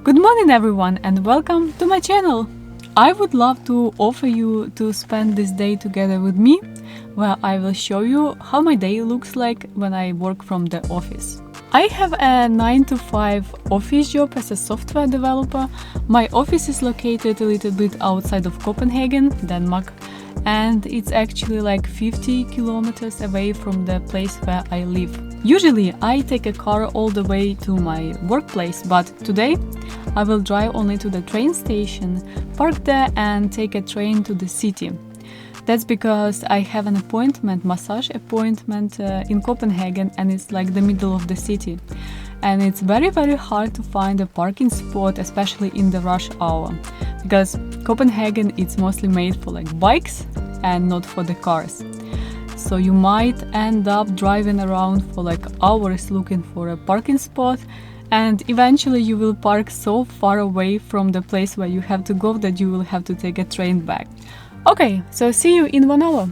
Good morning everyone and welcome to my channel! I would love to offer you to spend this day together with me, where I will show you how my day looks like when I work from the office. I have a 9 to 5 office job as a software developer. My office is located a little bit outside of Copenhagen, Denmark, and it's actually like 50 kilometers away from the place where I live. Usually I take a car all the way to my workplace, but today I will drive only to the train station, park there and take a train to the city. That's because I have an appointment, massage appointment in Copenhagen, and it's like the middle of the city. And it's very hard to find a parking spot, especially in the rush hour, because Copenhagen it's mostly made for like bikes and not for the cars. So you might end up driving around for like hours looking for a parking spot, and eventually you will park so far away from the place where you have to go that you will have to take a train back. Okay, so see you in 1 hour.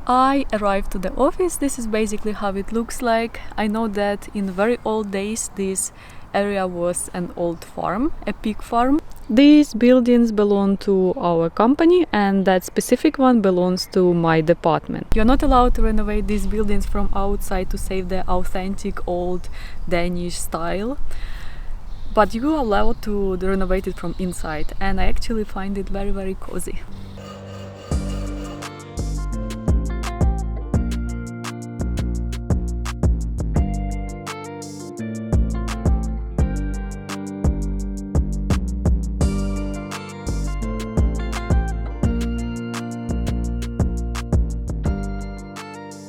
I arrived to the office. This is basically how it looks like. I know that in very old days this area was an old farm, a pig farm. These buildings belong to our company and that specific one belongs to my department. You're not allowed to renovate these buildings from outside to save the authentic old Danish style, but you are allowed to renovate it from inside, and I actually find it very cozy.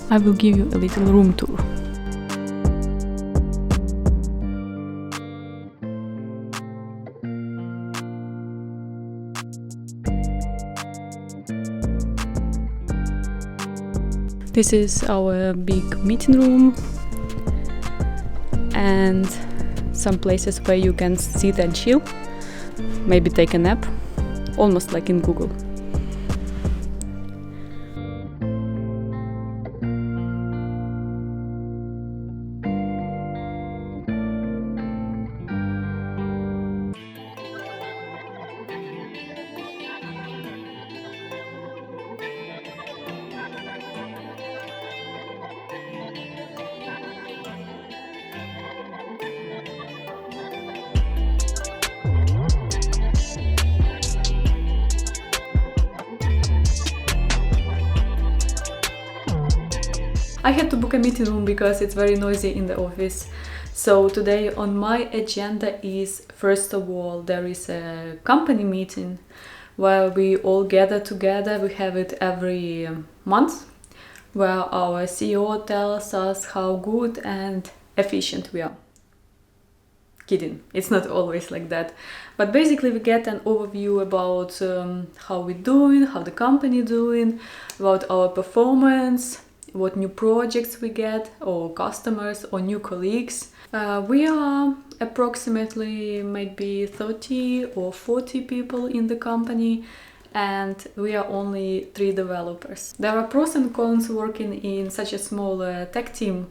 I will give you a little room tour. This is our big meeting room and some places where you can sit and chill, maybe take a nap, almost like in Google. I had to book a meeting room because it's very noisy in the office. So today on my agenda is, first of all, there is a company meeting where we all gather together. We have it every month, where our CEO tells us how good and efficient we are. Kidding, it's not always like that. But basically we get an overview about how we're doing, how the company doing, about our performance, what new projects we get, or customers, or new colleagues. We are approximately maybe 30 or 40 people in the company, and we are only 3 developers. There are pros and cons working in such a small tech team,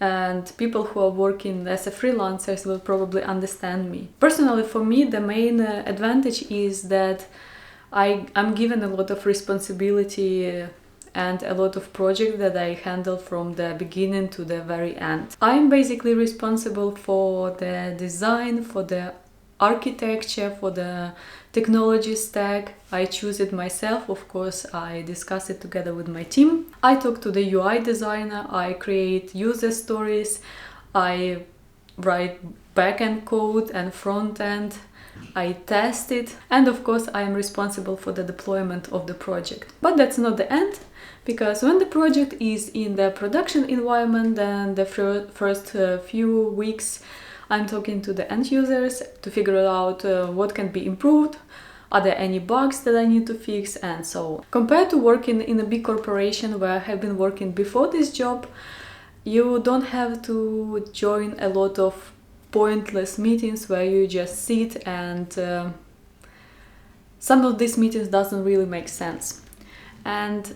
and people who are working as a freelancers will probably understand me. Personally, for me, the main advantage is that I'm given a lot of responsibility and a lot of projects that I handle from the beginning to the very end. I'm basically responsible for the design, for the architecture, for the technology stack. I choose it myself, of course, I discuss it together with my team. I talk to the UI designer, I create user stories, I write backend code and front end, I test it, and of course I am responsible for the deployment of the project. But that's not the end, because when the project is in the production environment, then the first few weeks I'm talking to the end users to figure out what can be improved. are there any bugs that I need to fix, and so on. Compared to working in a big corporation where I have been working before this job, you don't have to join a lot of pointless meetings where you just sit, and some of these meetings doesn't really make sense. And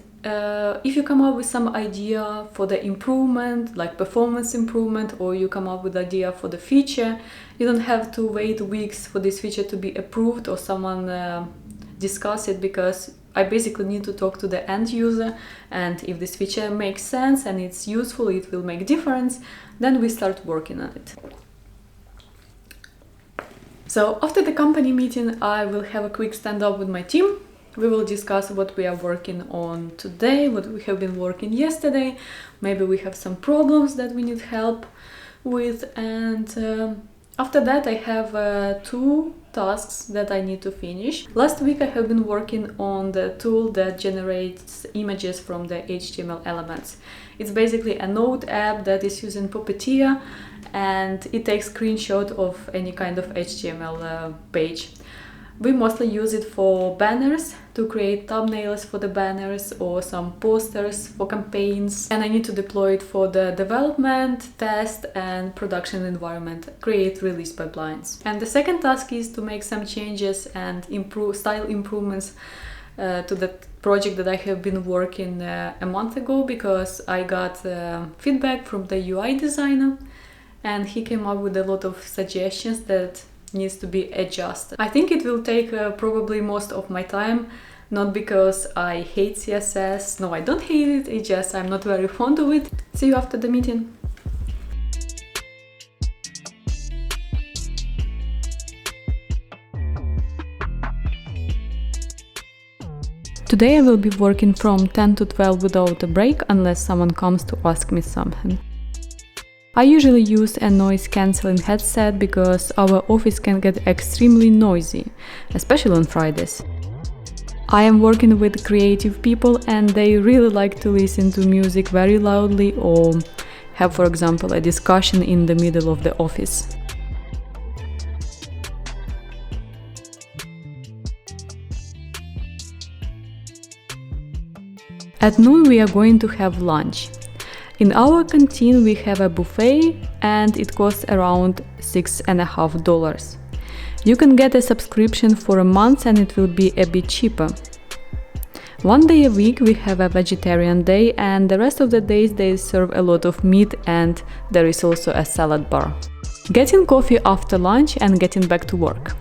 if you come up with some idea for the improvement, like performance improvement, or you come up with idea for the feature, you don't have to wait weeks for this feature to be approved or someone discuss it, because I basically need to talk to the end user, and if this feature makes sense and it's useful, it will make difference, then we start working on it. So after the company meeting, I will have a quick stand-up with my team. We will discuss what we are working on today, what we have been working yesterday. Maybe we have some problems that we need help with. And after that, I have 2 tasks that I need to finish. Last week, I have been working on the tool that generates images from the HTML elements. It's basically a node app that is using Puppeteer, and it takes screenshot of any kind of HTML page. We mostly use it for banners, to create thumbnails for the banners or some posters for campaigns. And I need to deploy it for the development, test and production environment, create release pipelines. And the second task is to make some changes and improve style improvements to the project that I have been working a month ago, because I got feedback from the UI designer and he came up with a lot of suggestions that needs to be adjusted. I think it will take probably most of my time, not because I hate CSS. No, I don't hate it, it's just I'm not very fond of it. See you after the meeting. Today I will be working from 10 to 12 without a break, unless someone comes to ask me something. I usually use a noise cancelling headset because our office can get extremely noisy, especially on Fridays. I am working with creative people and they really like to listen to music very loudly or have, for example, a discussion in the middle of the office. At noon we are going to have lunch. In our canteen we have a buffet and it costs around $6.50. You can get a subscription for a month and it will be a bit cheaper. One day a week we have a vegetarian day, and the rest of the days they serve a lot of meat and there is also a salad bar. Getting coffee after lunch and getting back to work.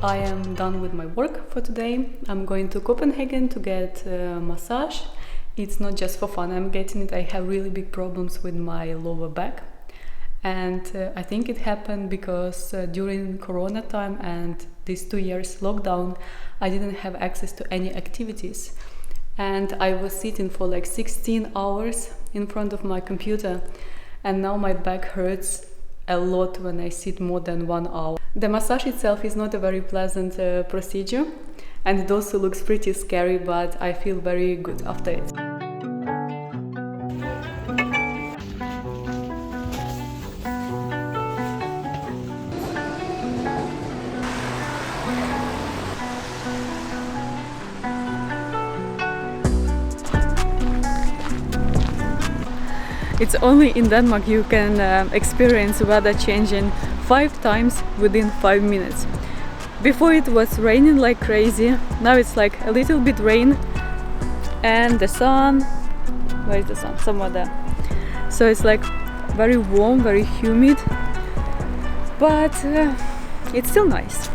I am done with my work for today. I'm going to Copenhagen to get a massage. It's not just for fun I'm getting it. I have really big problems with my lower back. And I think it happened because during Corona time and these 2 years lockdown, I didn't have access to any activities. And I was sitting for like 16 hours in front of my computer. And now my back hurts a lot when I sit more than 1 hour. The massage itself is not a very pleasant procedure, and it also looks pretty scary, but I feel very good after it. It's only in Denmark you can experience weather changing 5 times within 5 minutes. Before it was raining like crazy, now it's like a little bit rain and the sun, where is the sun? Somewhere there. so it's like very warm, very humid, but it's still nice.